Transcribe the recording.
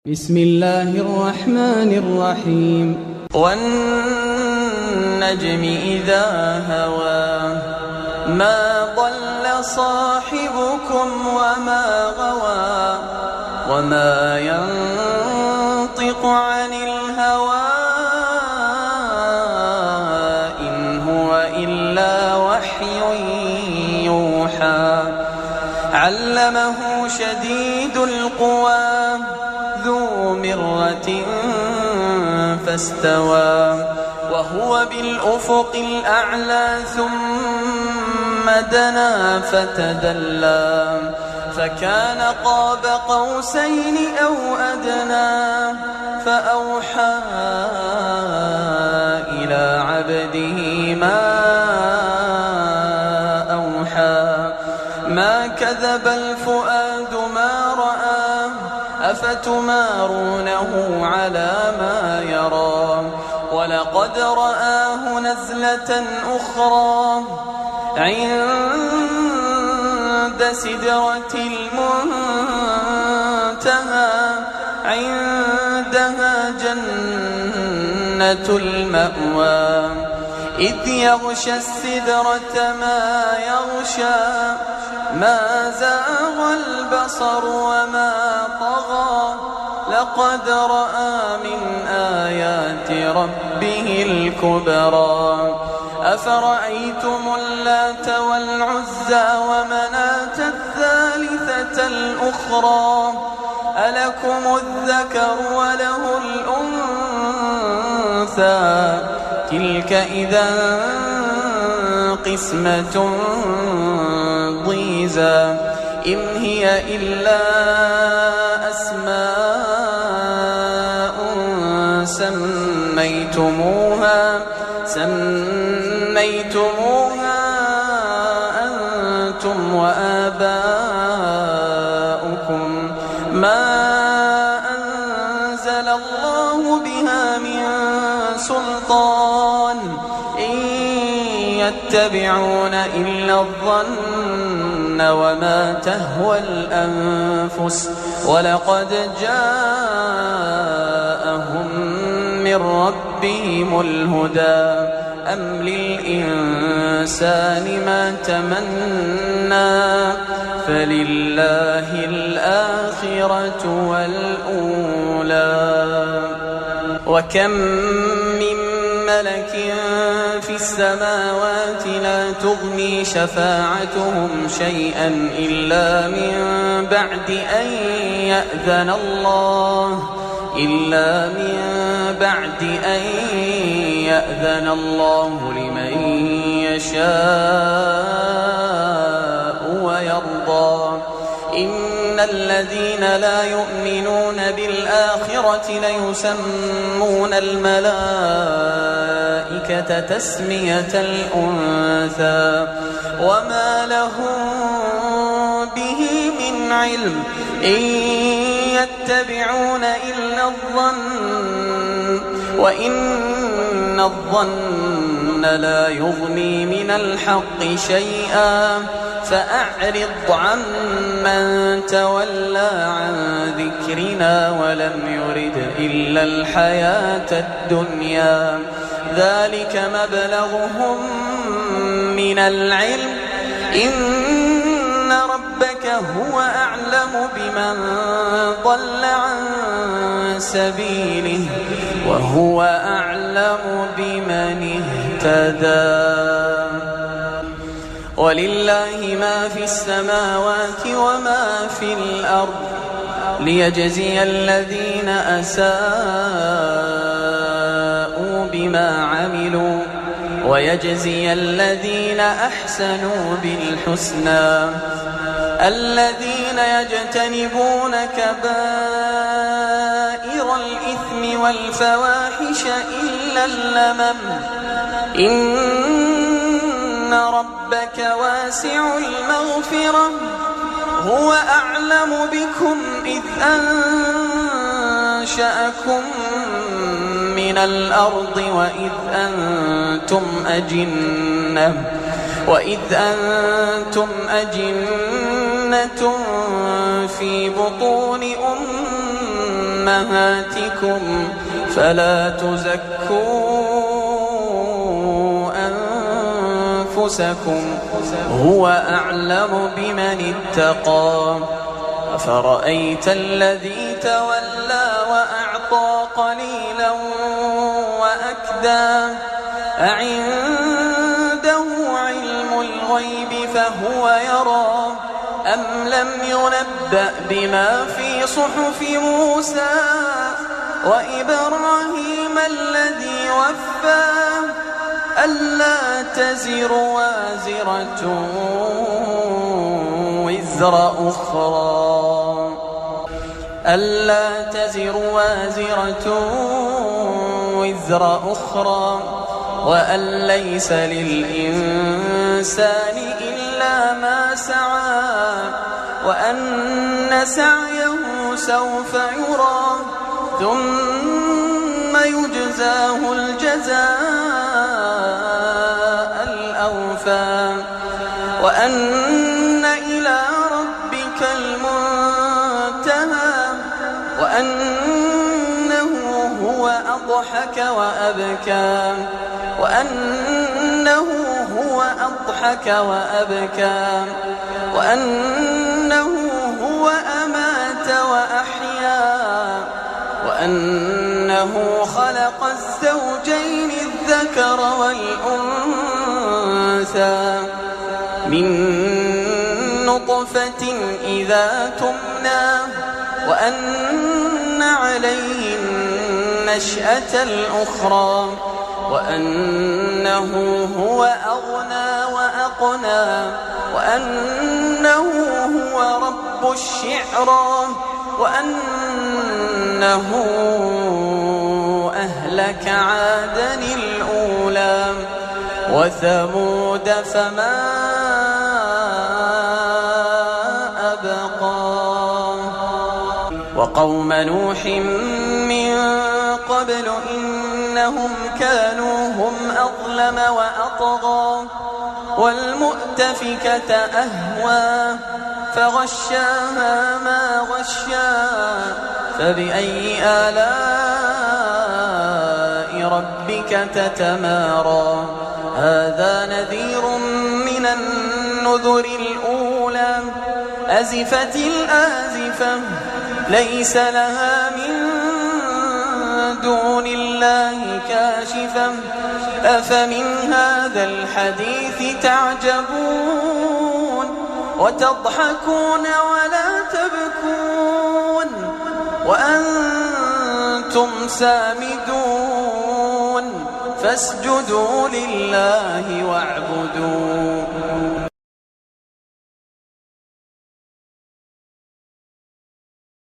بسم الله الرحمن الرحيم والنجم إذا هوى ما ضل صاحبكم وما غوى وما ينطق عن الهوى إن هو إلا وحي يوحى علمه شديد القوى ذو مرة فاستوى وهو بالأفق الأعلى ثم دنا فتدلى فكان قاب قوسين أو أدنى فأوحى إلى عبده ما أوحى ما كذب الفؤاد ما رأى أفتمارونه على ما يرى ولقد رآه نزلة أخرى عند سدرة المنتهى عندها جنة المأوى إذ يغشى السدرة ما يغشى ما زاغ البصر وما طغى لقد رأى من آيات ربه الكبرى أفرأيتم اللات والعزى ومناة الثالثة الأخرى ألكم الذكر وله الأنثى تلك إذا قسمة ضيزى إن هي إلا أسماء سميتموها أنتم وآباؤكم ما أنزل الله بها من سلطان إن يتبعون إلا الظن وما تهوى الأنفس ولقد جاءهم من ربهم الهدى أم للإنسان ما تمنى فلله الآخرة والأولى وكم من ملك في السماوات لا تغني شفاعتهم شيئا إلا من بعد أن يأذن الله لمن يشاء ويرضى إن الذين لا يؤمنون بالآخرة ليسمون الملائكة تسمية الأنثى وما لهم به من علم إن يتبعون إلا الظن وإن الظن لا يغني من الحق شيئا فأعرض عمن تولى عن ذكرنا ولم يرد إلا الحياة الدنيا ذلك مبلغهم من العلم إن ربك هو أعلم بمن ضل عن سبيله وهو أعلم بمن اهتدى ولله ما في السماوات وما في الأرض ليجزي الذين أساءوا بما عملوا ويجزي الذين أحسنوا بالحسنى الذين يجتنبون كبائر الإثم والفواحش إلا اللمم إن ربك واسع المغفرة هو أعلم بكم إذ أنشأكم من الأرض وإذ أنتم أجنة في بطون أمهاتكم فلا تزكوا أنفسكم هو أعلم بمن اتقى أفرأيت الذي تولى وأعطى قليلا وأكدى أعنده علم الغيب فهو يرى أم لم ينبأ بما في صحف موسى وإبراهيم الذي وفى ألا تزر وازرة وزر أخرى ألا تزر وازرة وزر أخرى وأن ليس للإنسان إلا ما سعى وأن سعيه سوف يرى ثم يجزاه الجزاء الأوفى وأن إلى ربك المنتهى وأنه هو أضحك وأبكى وأنه هو أضحك وأبكى وأنه هو أمات وأحيا وأنه خلق الزوجين الذكر والأنثى من نطفة إذا تمنى وأن عليه النشأة الأخرى وأنه هو أغنى وأقنى وأنه هو رب الشعرى وأنه أهلك عادا الأولى وثمود فما أبقى وقوم نوح من قبل إنهم كانوا هم أظلم وأطغى والمؤتفكة أهوى فغشاها ما غشا فبأي آلاء ربك تتمارى هذا نذير من النذر الأولى أزفت الآزفة ليس لها من دون الله كاشفة أفمن هذا الحديث تعجبون وتضحكون ولا تبكون وأنتم سامدون فاسجدوا لله واعبدوا